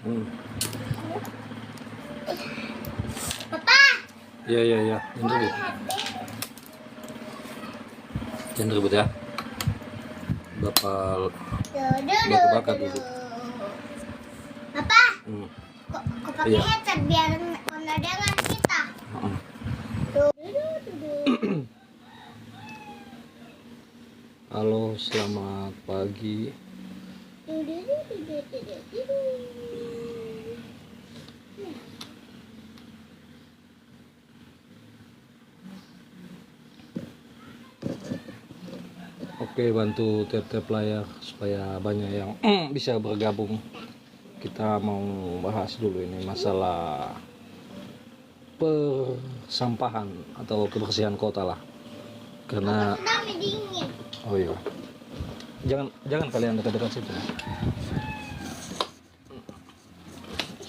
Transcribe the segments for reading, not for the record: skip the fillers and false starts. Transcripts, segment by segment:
Hmm. Papa. Iya, iya, iya. Jangan ribut. Jangan ribut ya. Bapak bakar dulu. Papa, Hmm. kok pakai Iya. headset biar kondangan kita. Hmm. Halo, selamat pagi. Oke, bantu tap-tap layar supaya banyak yang bisa bergabung. Kita mau bahas dulu ini masalah persampahan atau kebersihan kota lah. Karena Kami dingin. oh iya. Jangan kalian dekat-dekat situ.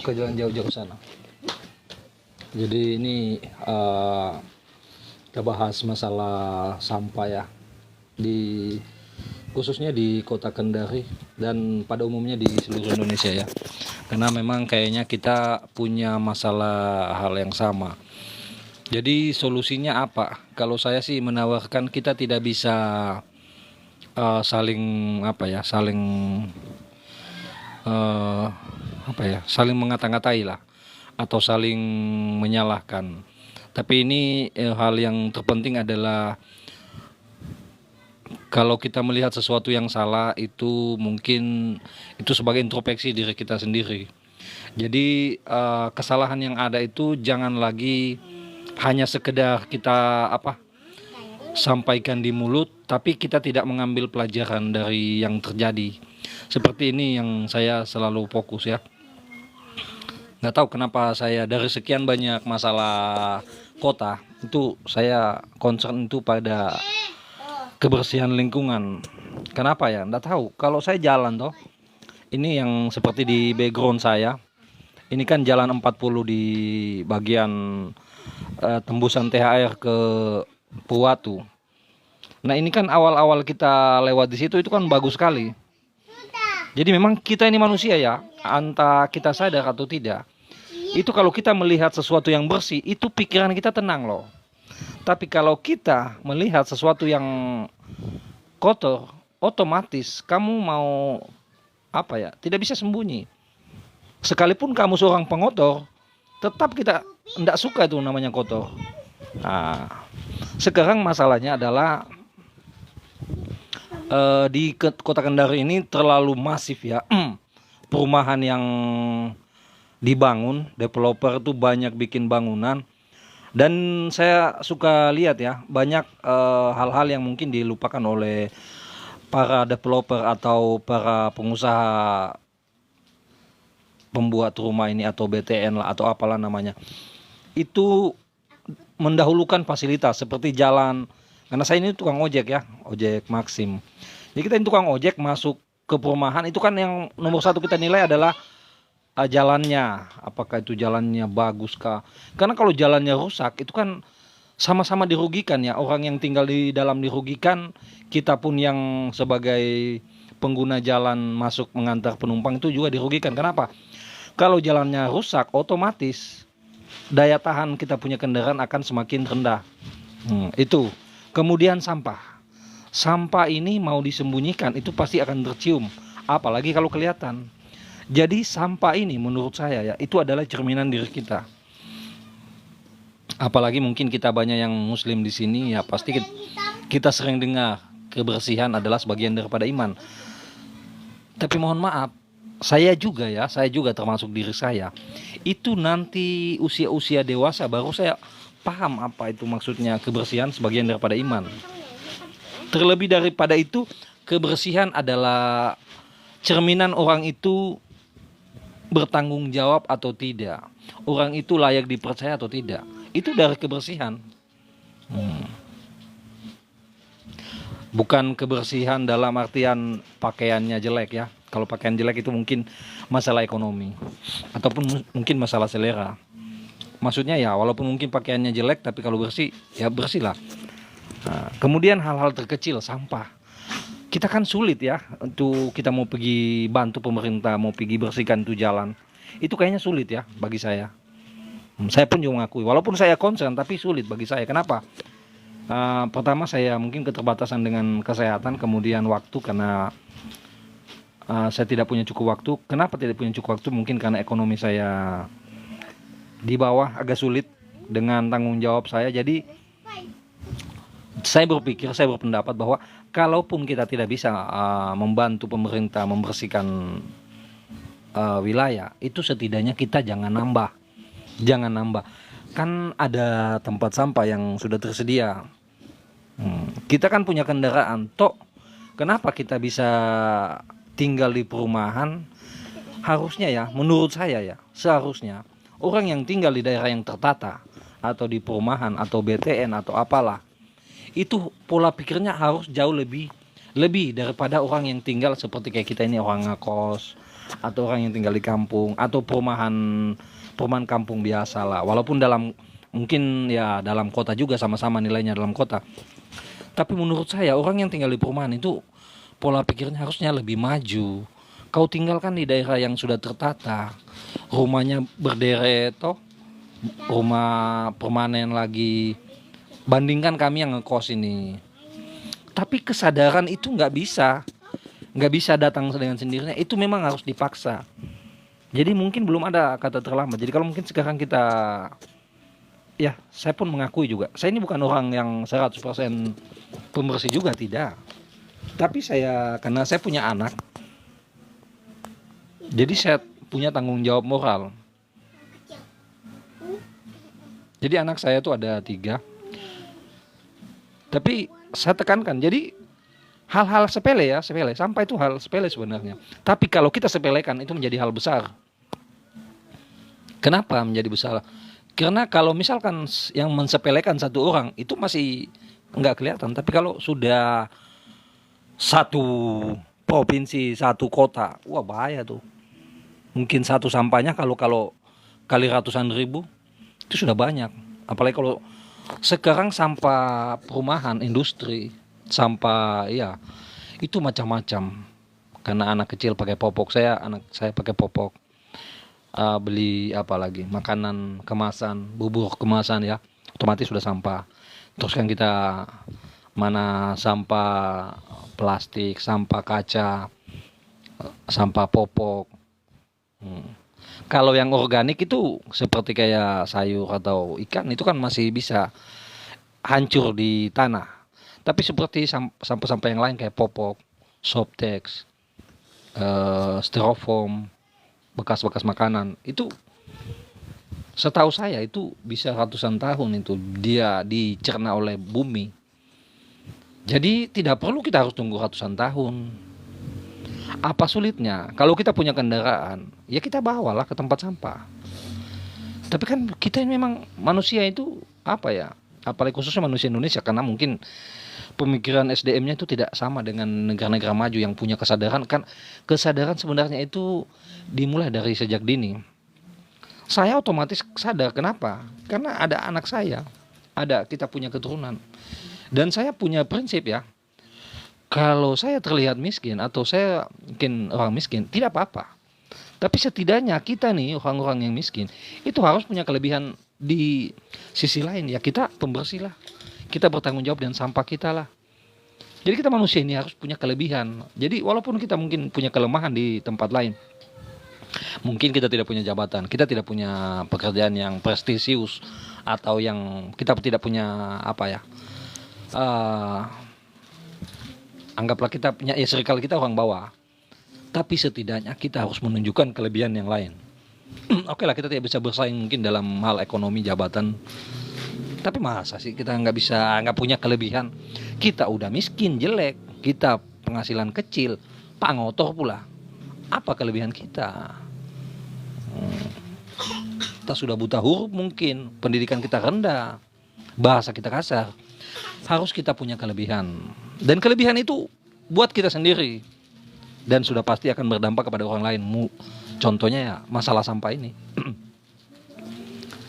Ke jalan jauh-jauh sana. Jadi ini kita bahas masalah sampah ya, khususnya di kota Kendari dan pada umumnya di seluruh Indonesia ya, karena memang kayaknya kita punya masalah hal yang sama. Jadi solusinya apa? Kalau saya sih menawarkan kita tidak bisa saling saling mengata-ngatai lah atau saling menyalahkan. Tapi ini hal yang terpenting adalah kalau kita melihat sesuatu yang salah itu mungkin itu sebagai introspeksi diri kita sendiri. Jadi kesalahan yang ada itu jangan lagi hanya sekedar kita sampaikan di mulut, tapi kita tidak mengambil pelajaran dari yang terjadi. Seperti ini yang saya selalu fokus ya. Nggak tahu kenapa saya dari sekian banyak masalah kota itu saya concern itu pada kebersihan lingkungan. Kenapa ya? Nggak tahu. Kalau saya jalan toh, ini yang seperti di background saya, ini kan jalan 40 di bagian tembusan THR ke Puwatu. Nah ini kan awal-awal kita lewat di situ itu kan bagus sekali. Jadi memang kita ini manusia ya, entah kita sadar atau tidak. Itu kalau kita melihat sesuatu yang bersih, itu pikiran kita tenang loh. Tapi kalau kita melihat sesuatu yang kotor, otomatis kamu mau tidak bisa sembunyi. Sekalipun kamu seorang pengotor, tetap kita tidak suka itu namanya kotor. Nah, sekarang masalahnya adalah di kota Kendari ini terlalu masif ya. Perumahan yang dibangun, developer itu banyak bikin bangunan. Dan saya suka lihat ya, banyak hal-hal yang mungkin dilupakan oleh para developer atau para pengusaha pembuat rumah ini atau BTN lah atau apalah namanya. Itu mendahulukan fasilitas seperti jalan. Karena saya ini tukang ojek ya, ojek Maxim. Jadi kita ini tukang ojek masuk ke perumahan itu kan yang nomor satu kita nilai adalah jalannya, apakah itu jalannya bagus kah? Karena kalau jalannya rusak itu kan sama-sama dirugikan ya, orang yang tinggal di dalam dirugikan, kita pun yang sebagai pengguna jalan masuk mengantar penumpang itu juga dirugikan. Kenapa? Kalau jalannya rusak otomatis daya tahan kita punya kendaraan akan semakin rendah. Itu. Kemudian sampah ini mau disembunyikan itu pasti akan tercium, apalagi kalau kelihatan. Jadi sampah ini menurut saya ya itu adalah cerminan diri kita. Apalagi mungkin kita banyak yang muslim di sini ya, pasti kita sering dengar kebersihan adalah sebagian daripada iman. Tapi mohon maaf, saya juga termasuk diri saya. Itu nanti usia-usia dewasa baru saya paham apa itu maksudnya kebersihan sebagian daripada iman. Terlebih daripada itu, kebersihan adalah cerminan orang itu bertanggung jawab atau tidak, orang itu layak dipercaya atau tidak. Itu dari kebersihan. Bukan kebersihan dalam artian pakaiannya jelek ya. Kalau pakaian jelek itu mungkin masalah ekonomi ataupun mungkin masalah selera. Maksudnya ya walaupun mungkin pakaiannya jelek tapi kalau bersih ya bersih lah. Nah, kemudian hal-hal terkecil sampah. Kita kan sulit ya untuk kita mau pergi bantu pemerintah mau pergi bersihkan itu jalan. itu kayaknya sulit ya bagi saya. Saya pun juga mengakui, walaupun saya concern, tapi sulit bagi saya. Kenapa? Pertama, saya mungkin keterbatasan dengan kesehatan, kemudian waktu, karena saya tidak punya cukup waktu. Kenapa tidak punya cukup waktu? Mungkin karena ekonomi saya di bawah, agak sulit dengan tanggung jawab saya. Jadi saya berpendapat bahwa kalaupun kita tidak bisa membantu pemerintah membersihkan wilayah, itu setidaknya kita jangan nambah. Kan ada tempat sampah yang sudah tersedia. Kita kan punya kendaraan, toh kenapa kita bisa tinggal di perumahan? Harusnya ya, menurut saya ya, seharusnya orang yang tinggal di daerah yang tertata atau di perumahan atau BTN atau apalah, itu pola pikirnya harus jauh lebih daripada orang yang tinggal seperti kayak kita ini, orang ngekos atau orang yang tinggal di kampung atau perumahan kampung biasa lah. Walaupun mungkin ya dalam kota juga sama-sama nilainya dalam kota. Tapi menurut saya orang yang tinggal di perumahan itu pola pikirnya harusnya lebih maju. Kau tinggalkan di daerah yang sudah tertata, rumahnya berderet, toh rumah permanen lagi. Bandingkan kami yang ngekos ini. Tapi kesadaran itu nggak bisa datang dengan sendirinya. Itu memang harus dipaksa. Jadi mungkin belum ada kata terlambat. Jadi kalau mungkin sekarang kita, ya saya pun mengakui juga, saya ini bukan orang yang 100% pembersih juga, tidak. Tapi karena saya punya anak, jadi saya punya tanggung jawab moral. Jadi anak saya tuh ada 3. Tapi saya tekankan, jadi hal-hal sepele, sampah itu hal sepele sebenarnya. Tapi kalau kita sepelekan itu menjadi hal besar. Kenapa menjadi besar? Karena kalau misalkan yang mensepelekan satu orang itu masih nggak kelihatan. Tapi kalau sudah satu provinsi, satu kota, wah bahaya tuh. Mungkin satu sampahnya kalau kali ratusan ribu itu sudah banyak. Apalagi kalau sekarang sampah perumahan, industri, sampah ya itu macam-macam. Karena anak kecil pakai popok, anak saya pakai popok. Beli apa lagi, makanan kemasan, bubur kemasan ya, otomatis sudah sampah. Terus kan kita mana sampah plastik, sampah kaca, sampah popok. Kalau yang organik itu seperti kayak sayur atau ikan itu kan masih bisa hancur di tanah. Tapi seperti sampah-sampah yang lain kayak popok, Softex, styrofoam, bekas-bekas makanan, itu setahu saya itu bisa ratusan tahun itu dia dicerna oleh bumi. Jadi tidak perlu kita harus tunggu ratusan tahun. Apa sulitnya? Kalau kita punya kendaraan, ya kita bawalah ke tempat sampah. Tapi kan kita memang manusia itu apa ya? Apalagi khususnya manusia Indonesia, karena mungkin pemikiran SDM-nya itu tidak sama dengan negara-negara maju yang punya kesadaran. Kan kesadaran sebenarnya itu dimulai dari sejak dini. Saya otomatis sadar, kenapa? Karena ada anak saya, kita punya keturunan. Dan saya punya prinsip ya, kalau saya terlihat miskin atau saya mungkin orang miskin, tidak apa-apa. Tapi setidaknya kita nih orang-orang yang miskin itu harus punya kelebihan di sisi lain ya, kita pembersih lah. Kita bertanggung jawab dengan sampah kita lah. Jadi kita manusia ini harus punya kelebihan. Jadi walaupun kita mungkin punya kelemahan di tempat lain, mungkin kita tidak punya jabatan, kita tidak punya pekerjaan yang prestisius, atau yang kita tidak punya apa ya, anggaplah kita punya ya circle kita orang bawah. Tapi setidaknya kita harus menunjukkan kelebihan yang lain. Oke lah, kita tidak bisa bersaing mungkin dalam hal ekonomi, jabatan. Tapi masa sih kita nggak punya kelebihan? Kita udah miskin, jelek, kita penghasilan kecil, pangotor pula. Apa kelebihan kita? Kita sudah buta huruf mungkin, pendidikan kita rendah, bahasa kita kasar. Harus kita punya kelebihan. Dan kelebihan itu buat kita sendiri. Dan sudah pasti akan berdampak kepada orang lain. Contohnya ya masalah sampah ini.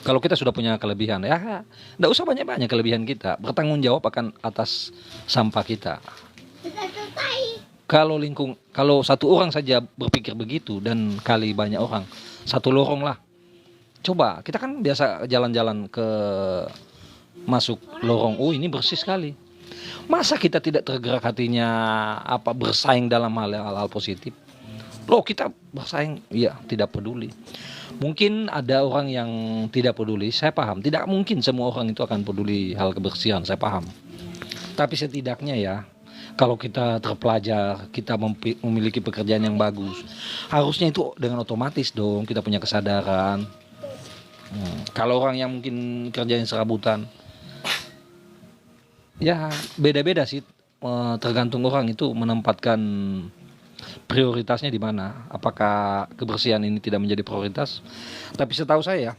Kalau kita sudah punya kelebihan, ya nggak usah banyak-banyak kelebihan kita. Bertanggung jawab akan atas sampah kita. Sudah selesai. Kalau satu orang saja berpikir begitu dan kali banyak orang, satu lorong lah. Coba kita kan biasa jalan-jalan ke masuk lorong, oh ini bersih sekali. Masa kita tidak tergerak hatinya bersaing dalam hal-hal positif? Loh kita bersaing, ya tidak peduli. Mungkin ada orang yang tidak peduli, saya paham. Tidak mungkin semua orang itu akan peduli hal kebersihan, saya paham. Tapi setidaknya ya, kalau kita terpelajar, kita memiliki pekerjaan yang bagus, harusnya itu dengan otomatis dong kita punya kesadaran. Kalau orang yang mungkin kerjanya serabutan, ya beda-beda sih, tergantung orang itu menempatkan prioritasnya di mana. Apakah kebersihan ini tidak menjadi prioritas? Tapi setahu saya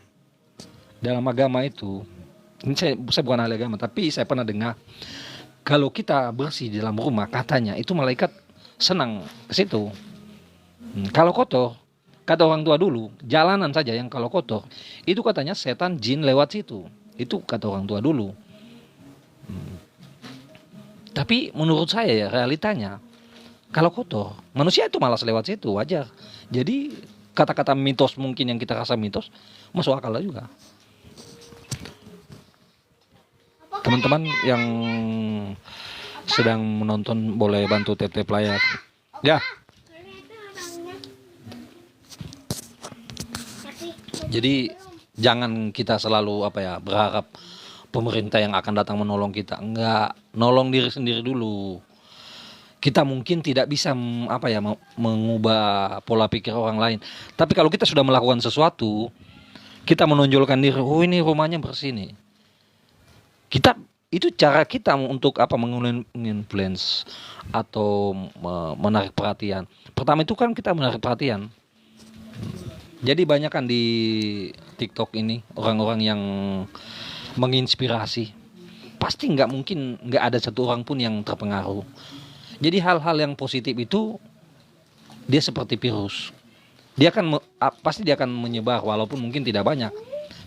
dalam agama itu, ini saya bukan ahli agama, tapi saya pernah dengar kalau kita bersih di dalam rumah, katanya itu malaikat senang ke situ. Kalau kotor, kata orang tua dulu, jalanan saja yang kalau kotor, itu katanya setan jin lewat situ. Itu kata orang tua dulu. Tapi menurut saya ya realitanya, kalau kotor, manusia itu malas lewat situ, wajar. Jadi kata-kata mitos mungkin yang kita rasa mitos, masuk akal juga. Teman-teman yang sedang menonton boleh bantu tap-tap layar. Ya. Jadi jangan kita selalu berharap pemerintah yang akan datang menolong kita. Enggak, nolong diri sendiri dulu. Kita mungkin tidak bisa mengubah pola pikir orang lain. Tapi kalau kita sudah melakukan sesuatu, kita menonjolkan diri, oh ini rumahnya bersih nih. Itu cara kita untuk menginfluence atau menarik perhatian. Pertama itu kan kita menarik perhatian. Jadi banyak kan di TikTok ini orang-orang yang menginspirasi. Pasti nggak ada satu orang pun yang terpengaruh. Jadi hal-hal yang positif itu dia seperti virus. Pasti dia akan menyebar walaupun mungkin tidak banyak.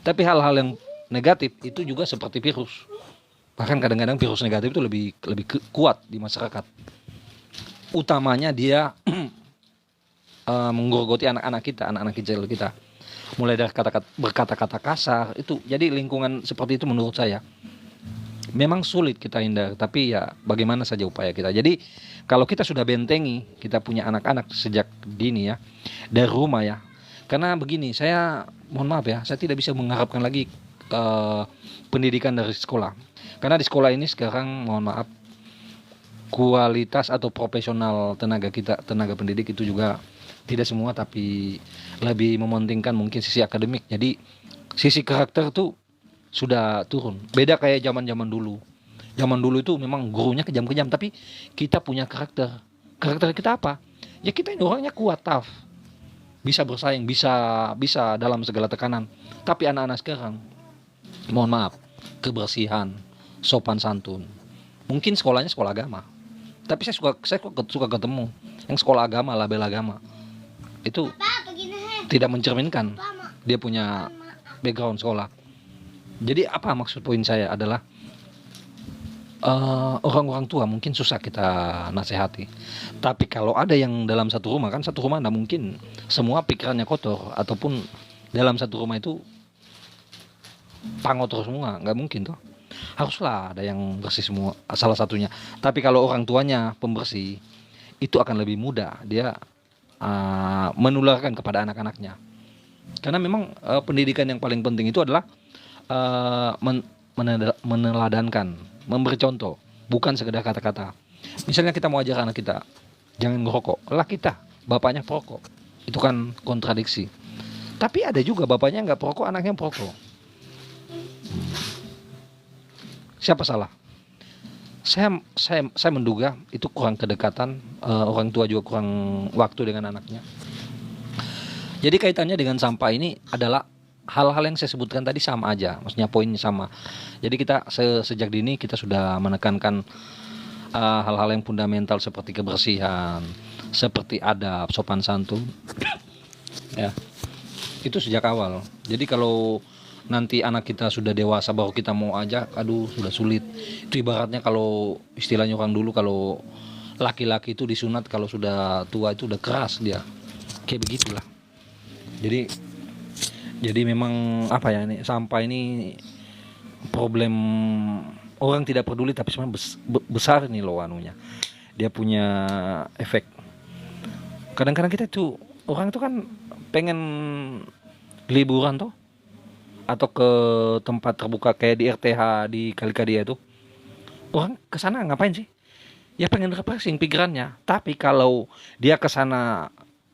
Tapi hal-hal yang negatif itu juga seperti virus. Bahkan kadang-kadang virus negatif itu lebih kuat di masyarakat. Utamanya dia menggerogoti anak-anak kecil kita. Mulai dari berkata-kata kasar itu. Jadi lingkungan seperti itu menurut saya memang sulit kita hindar, tapi ya bagaimana saja upaya kita. Jadi kalau kita sudah bentengi, kita punya anak-anak sejak dini ya, dari rumah ya. Karena begini, saya mohon maaf ya, saya tidak bisa mengharapkan lagi pendidikan dari sekolah. Karena di sekolah ini sekarang mohon maaf, kualitas atau profesional tenaga pendidik itu juga tidak semua, tapi lebih mementingkan mungkin sisi akademik. Jadi sisi karakter tuh sudah turun. Beda kayak zaman-zaman dulu. Zaman dulu itu memang gurunya kejam-kejam, tapi kita punya karakter. Karakter kita apa? Ya kita ini orangnya kuat, tough. Bisa bersaing, bisa dalam segala tekanan. Tapi anak-anak sekarang, mohon maaf, kebersihan, sopan santun. Mungkin sekolahnya sekolah agama. Tapi saya suka ketemu yang sekolah agama, label agama. Itu tidak mencerminkan dia punya background sekolah. Jadi apa maksud poin saya adalah orang-orang tua mungkin susah kita nasihati. Tapi kalau ada yang dalam satu rumah, kan satu rumah tidak mungkin semua pikirannya kotor, ataupun dalam satu rumah itu pangotor semua, nggak mungkin toh. Haruslah ada yang bersih semua, salah satunya. Tapi kalau orang tuanya pembersih, itu akan lebih mudah dia menularkan kepada anak-anaknya. Karena memang pendidikan yang paling penting itu adalah meneladankan, memberi contoh, bukan sekedar kata-kata. Misalnya kita mau ajar anak kita, jangan ngerokok, lah kita, bapaknya perokok, itu kan kontradiksi. Tapi ada juga bapaknya nggak perokok, anaknya perokok. Siapa salah? Saya menduga itu kurang kedekatan, orang tua juga kurang waktu dengan anaknya. Jadi kaitannya dengan sampah ini adalah hal-hal yang saya sebutkan tadi sama aja, maksudnya poinnya sama. Jadi kita sejak dini kita sudah menekankan hal-hal yang fundamental seperti kebersihan, seperti adab, sopan santun. Ya, itu sejak awal. Jadi kalau nanti anak kita sudah dewasa baru kita mau ajak, aduh sudah sulit. Itu ibaratnya kalau istilahnya orang dulu kalau laki-laki itu disunat kalau sudah tua itu udah keras dia, kayak begitulah. Jadi memang apa ya, ini sampah ini problem orang tidak peduli, tapi sebenarnya besar nih loh anunya, dia punya efek. Kadang-kadang kita tuh orang itu kan pengen liburan tuh atau ke tempat terbuka kayak di RTH di Kalikadia itu, orang kesana ngapain sih? Ya pengen refreshing pikirannya. Tapi kalau dia kesana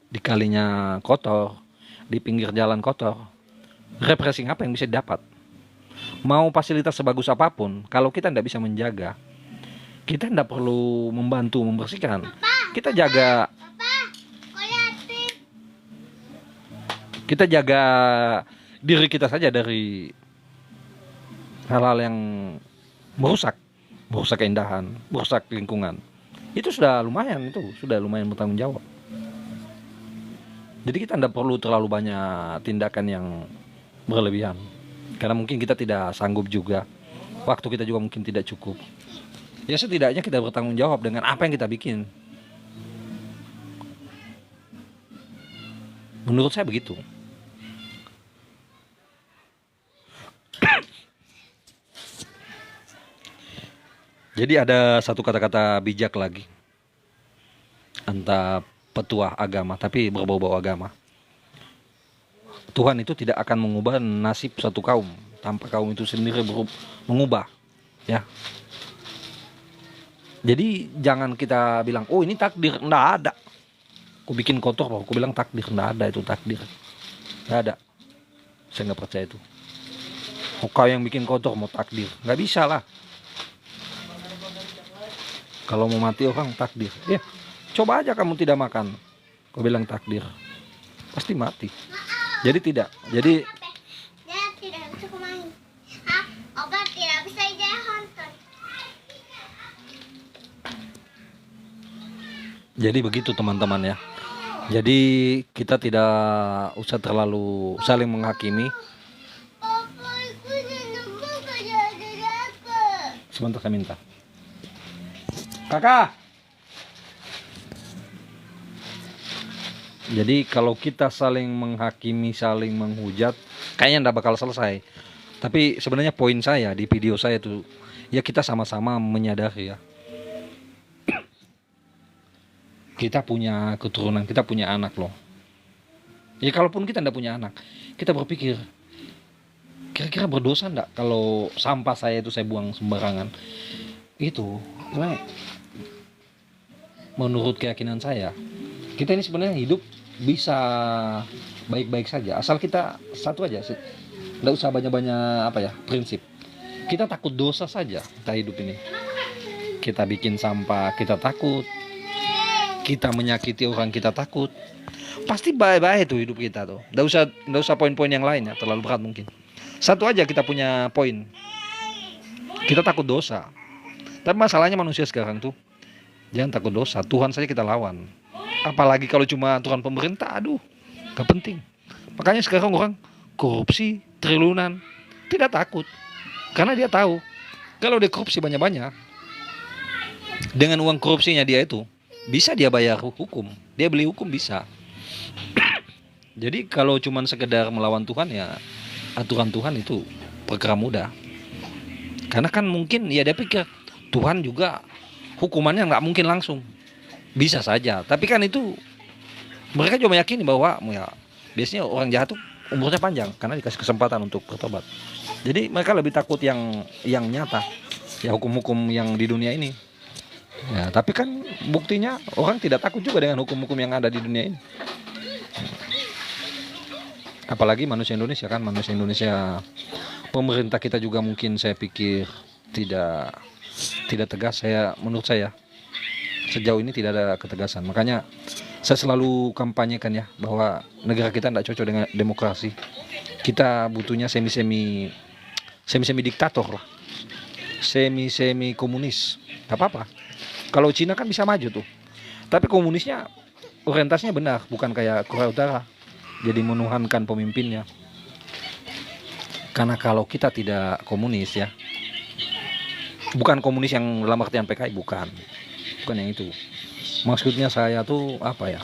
di kalinya kotor, di pinggir jalan kotor, refreshing apa yang bisa didapat? Mau fasilitas sebagus apapun, kalau kita tidak bisa menjaga, kita tidak perlu membantu membersihkan. Kita jaga, kita jaga diri kita saja dari hal-hal yang merusak keindahan, merusak lingkungan. Itu sudah lumayan bertanggung jawab. Jadi kita tidak perlu terlalu banyak tindakan yang berlebihan, karena mungkin kita tidak sanggup juga, waktu kita juga mungkin tidak cukup. Ya setidaknya kita bertanggung jawab dengan apa yang kita bikin. Menurut saya begitu. Jadi ada satu kata-kata bijak lagi, entah petuah agama tapi berbau-bau agama. Tuhan itu tidak akan mengubah nasib satu kaum tanpa kaum itu sendiri mengubah, ya. Jadi jangan kita bilang, oh ini takdir, enggak ada. Aku bikin kotor, aku bilang takdir, enggak ada itu takdir, enggak ada. Saya nggak percaya itu. Oh, kau yang bikin kotor mau takdir, nggak bisa lah. Kalau mau mati orang takdir, ya coba aja kamu tidak makan, kau bilang takdir, pasti mati. Jadi tidak, jadi dia tidak bisa main. Obat tidak bisa dia honton. Jadi begitu teman-teman ya. Jadi kita tidak usah terlalu saling menghakimi. Papa, aku nunggu kerja apa? Sebentar saya minta. Kakak. Jadi kalau kita saling menghakimi, saling menghujat, kayaknya nggak bakal selesai. Tapi sebenarnya poin saya di video saya tuh, ya kita sama-sama menyadari ya, kita punya keturunan, kita punya anak loh. Ya kalaupun kita nggak punya anak, kita berpikir, kira-kira berdosa nggak kalau sampah saya itu saya buang sembarangan? Itu, menurut keyakinan saya, kita ini sebenarnya hidup bisa baik-baik saja, asal kita satu aja, nggak usah banyak-banyak prinsip. Kita takut dosa saja, kita hidup ini. Kita bikin sampah, kita takut. Kita menyakiti orang, kita takut. Pasti baik-baik tuh hidup kita tuh. Nggak usah poin-poin yang lain ya, terlalu berat mungkin. Satu aja kita punya poin. Kita takut dosa. Tapi masalahnya manusia sekarang tuh, jangan takut dosa. Tuhan saja kita lawan. Apalagi kalau cuma aturan pemerintah, aduh, gak penting. Makanya sekarang orang korupsi triliunan tidak takut, karena dia tahu kalau dia korupsi banyak-banyak, dengan uang korupsinya dia itu bisa dia bayar hukum, dia beli hukum bisa. Jadi kalau cuma sekedar melawan Tuhan ya, aturan Tuhan itu perkara mudah. Karena kan mungkin ya dia pikir Tuhan juga hukumannya nggak mungkin langsung. Bisa saja, tapi kan itu mereka juga meyakini bahwa ya biasanya orang jahat tuh umurnya panjang karena dikasih kesempatan untuk bertobat. Jadi mereka lebih takut yang nyata, ya hukum-hukum yang di dunia ini. Ya, tapi kan buktinya orang tidak takut juga dengan hukum-hukum yang ada di dunia ini. Apalagi manusia Indonesia kan, manusia Indonesia, pemerintah kita juga mungkin saya pikir tidak tegas. Menurut saya sejauh ini tidak ada ketegasan. Makanya saya selalu kampanyekan ya bahwa negara kita tidak cocok dengan demokrasi. Kita butuhnya semi diktator lah, semi komunis. Gak apa-apa. Kalau Cina kan bisa maju tuh, tapi komunisnya orientasinya benar, bukan kayak Korea Utara, jadi menuhankan pemimpinnya. Karena kalau kita tidak komunis ya, bukan komunis yang dalam artian PKI, bukan yang itu. Maksudnya saya tuh apa ya?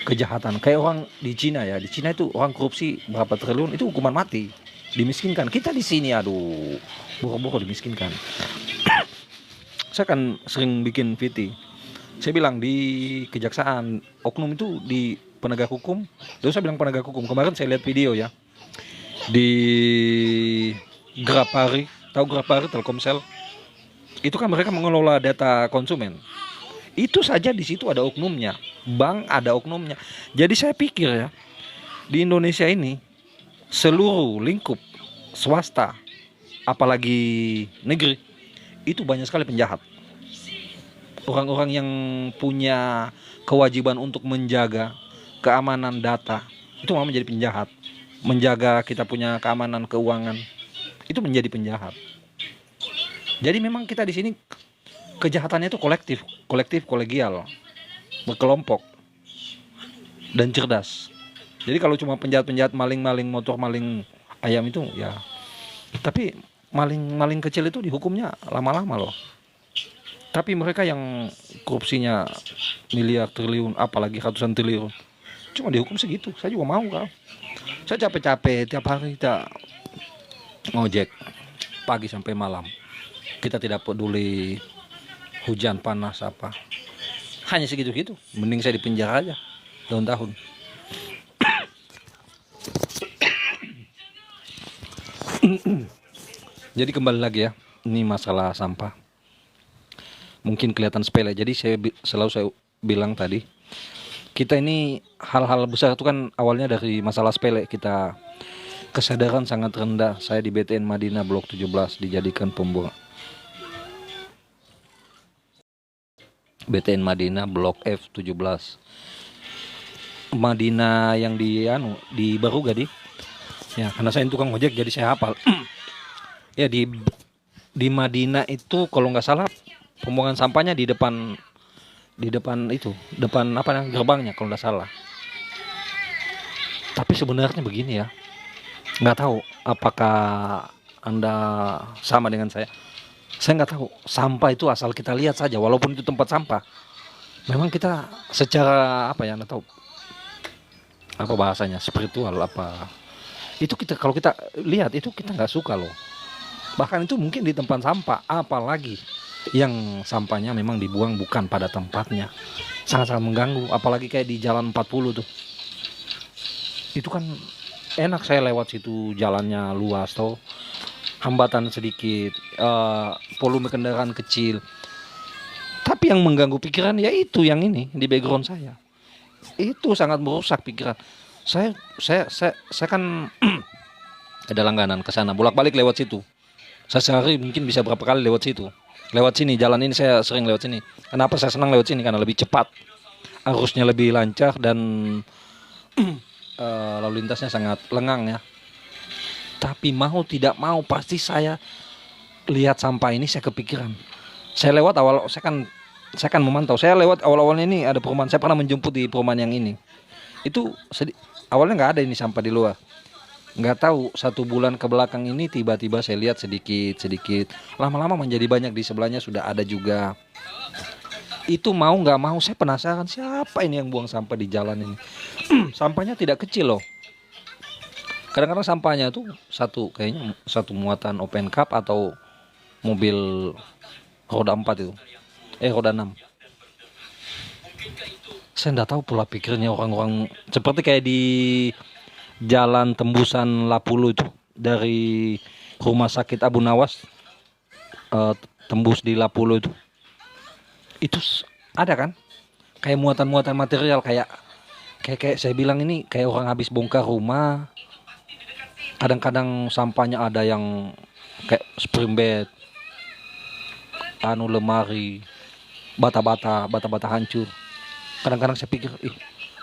Kejahatan kayak orang di Cina ya. Di Cina itu orang korupsi berapa triliun itu hukuman mati, dimiskinkan. Kita di sini aduh, boro-boro dimiskinkan. Saya kan sering bikin VT. Saya bilang di kejaksaan, oknum itu di penegak hukum. Terus saya bilang penegak hukum. Kemarin saya lihat video ya di Grapari, tahu Grapari Telkomsel? Itu kan mereka mengelola data konsumen. Itu saja di situ ada oknumnya, bank ada oknumnya. Jadi saya pikir ya, di Indonesia ini seluruh lingkup swasta, apalagi negeri, itu banyak sekali penjahat. Orang-orang yang punya kewajiban untuk menjaga keamanan data itu malah menjadi penjahat. Menjaga kita punya keamanan keuangan itu menjadi penjahat. Jadi memang kita di sini kejahatannya itu kolektif, kolegial, berkelompok, dan cerdas. Jadi kalau cuma penjahat-penjahat maling-maling motor, maling ayam itu ya. Tapi maling kecil itu dihukumnya lama-lama loh. Tapi mereka yang korupsinya miliar, triliun, apalagi ratusan triliun, cuma dihukum segitu. Saya juga mau kan. Saya capek-capek tiap hari kita ngojek pagi sampai malam. Kita tidak peduli hujan, panas, apa. Hanya segitu-gitu. Mending saya di penjara aja tahun-tahun. Jadi kembali lagi ya, ini masalah sampah. Mungkin kelihatan sepele. Jadi selalu saya bilang tadi, kita ini hal-hal besar itu kan awalnya dari masalah sepele. Kita kesadaran sangat rendah. Saya di BTN Madinah Blok 17 dijadikan pembuang. BTN Madinah Blok F17. Madinah yang di Barugadi. Ya, karena saya tukang ojek jadi saya hafal. Ya di Madinah itu kalau nggak salah pembuangan sampahnya di depan apa namanya, gerbangnya kalau nggak salah. Tapi sebenarnya begini ya, nggak tahu apakah Anda sama dengan saya. Saya nggak tahu, sampah itu asal kita lihat saja, walaupun itu tempat sampah. Memang kita secara apa ya, nggak tahu apa bahasanya, spiritual apa. Itu kalau kita lihat itu kita nggak suka loh. Bahkan itu mungkin di tempat sampah, apalagi yang sampahnya memang dibuang bukan pada tempatnya. Sangat-sangat mengganggu, apalagi kayak di Jalan 40 tuh. Itu kan enak, saya lewat situ, jalannya luas tuh. Hambatan sedikit, volume kendaraan kecil. Tapi yang mengganggu pikiran ya itu yang ini di background saya. Itu sangat merusak pikiran. Saya kan ada langganan ke sana, bolak-balik lewat situ. Saya sehari mungkin bisa berapa kali lewat situ. Lewat sini, jalan ini saya sering lewat sini. Kenapa saya senang lewat sini? Karena lebih cepat, arusnya lebih lancar, dan lalu lintasnya sangat lengang ya. Tapi mau tidak mau pasti saya lihat sampah ini saya kepikiran. Saya lewat saya kan memantau. Saya lewat awal-awalnya ini ada perumahan. Saya pernah menjemput di perumahan yang ini. Itu awalnya nggak ada ini sampah di luar. Nggak tahu 1 bulan ke belakang ini tiba-tiba saya lihat sedikit. Lama-lama menjadi banyak, di sebelahnya sudah ada juga. Itu mau nggak mau saya penasaran siapa ini yang buang sampah di jalan ini. Sampahnya tidak kecil loh. Kadang-kadang sampahnya tuh kayaknya satu muatan open cup atau mobil roda 4 itu. Roda 6. Saya nggak tahu pola pikirnya orang-orang, seperti kayak di jalan tembusan Lapulu itu, dari rumah sakit Abu Nawas tembus di Lapulu itu ada kan kayak muatan-muatan material, kayak saya bilang ini kayak orang habis bongkar rumah. Kadang-kadang sampahnya ada yang kayak spring bed, lemari, bata-bata hancur. Kadang-kadang saya pikir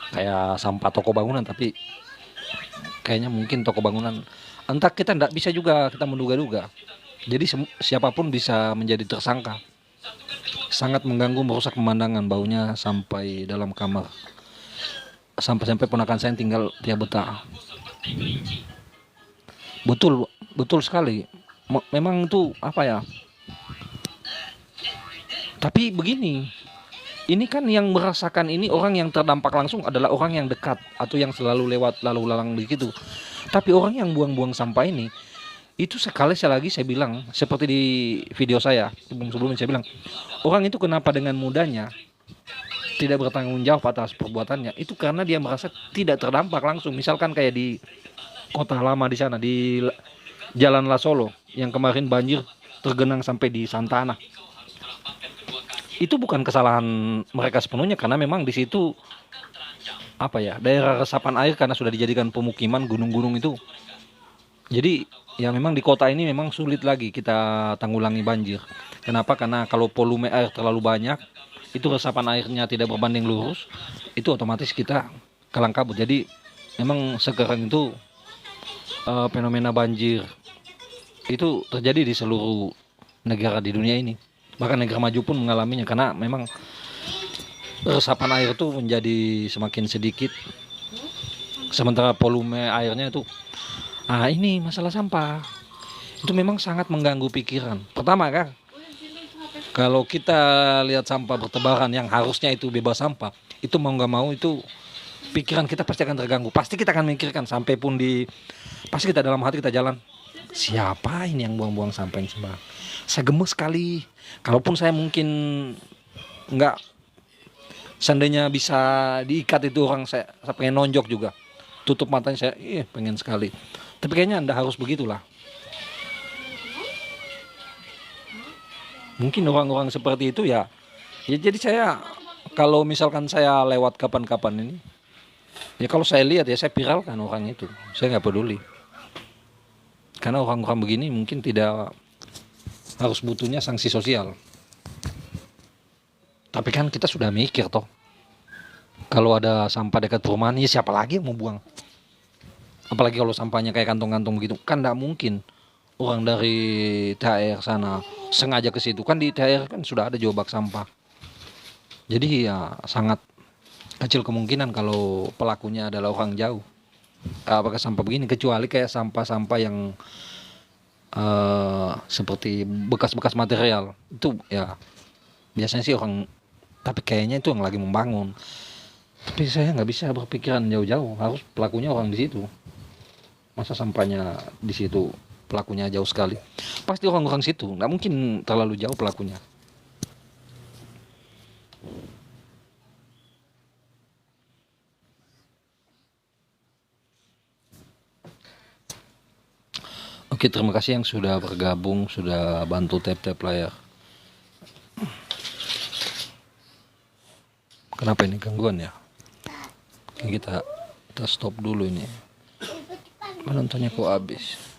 kayak sampah toko bangunan, tapi kayaknya mungkin toko bangunan. Entah, kita tidak bisa juga kita menduga-duga. Jadi siapapun bisa menjadi tersangka. Sangat mengganggu, merusak pemandangan, baunya sampai dalam kamar. Sampai ponakan saya tinggal dia betah. Betul sekali. Memang itu apa ya? Tapi begini, Ini kan yang merasakan ini orang yang terdampak langsung adalah orang yang dekat atau yang selalu lewat lalu lalang begitu. Tapi orang yang buang-buang sampah ini itu sekali lagi saya bilang seperti di video saya sebelumnya saya bilang orang itu kenapa dengan mudahnya tidak bertanggung jawab atas perbuatannya itu karena dia merasa tidak terdampak langsung. Misalkan kayak di kota lama di sana di Jalan La Solo yang kemarin banjir tergenang sampai di Santana. Itu bukan kesalahan mereka sepenuhnya karena memang di situ apa ya daerah resapan air karena sudah dijadikan pemukiman gunung-gunung itu. Jadi ya memang di kota ini memang sulit lagi kita tanggulangi banjir. Kenapa? Karena kalau volume air terlalu banyak itu resapan airnya tidak berbanding lurus itu otomatis kita kalang kabut. Jadi memang sekarang itu fenomena banjir itu terjadi di seluruh negara di dunia ini. Bahkan negara maju pun mengalaminya karena memang resapan air itu menjadi semakin sedikit sementara volume airnya itu ini masalah sampah itu memang sangat mengganggu pikiran. Pertama kan kalau kita lihat sampah bertebaran yang harusnya itu bebas sampah itu mau nggak mau itu pikiran kita pasti akan terganggu. Pasti kita akan mikirkan sampai pun pasti kita dalam hati kita jalan siapa ini yang buang-buang sampah ini sembarang. Saya gemes sekali. Kalaupun saya mungkin nggak seandainya bisa diikat itu orang saya pengen nonjok juga. Tutup matanya saya pengen sekali. Tapi kayaknya Anda harus begitulah. Mungkin orang-orang seperti itu ya jadi saya kalau misalkan saya lewat kapan-kapan ini ya kalau saya lihat ya saya viralkan orang itu. Saya nggak peduli. Karena orang-orang begini mungkin tidak harus butuhnya sanksi sosial. Tapi kan kita sudah mikir toh. Kalau ada sampah dekat perumahan, ya siapa lagi yang mau buang? Apalagi kalau sampahnya kayak kantong-kantong begitu. Kan tidak mungkin orang dari THR sana sengaja ke situ. Kan di THR kan sudah ada jobak sampah. Jadi ya sangat kecil kemungkinan kalau pelakunya adalah orang jauh. Apakah sampah begini? Kecuali kayak sampah-sampah yang seperti bekas-bekas material itu ya biasanya sih orang, tapi kayaknya itu yang lagi membangun. Tapi saya nggak bisa berpikiran jauh-jauh, harus pelakunya orang di situ. Masa sampahnya di situ pelakunya jauh sekali? Pasti orang-orang situ, nggak mungkin terlalu jauh pelakunya. Oke, terima kasih yang sudah bergabung, sudah bantu tap-tap layar. Kenapa ini gangguan ya? Oke, kita stop dulu ini. Menontonnya kok habis.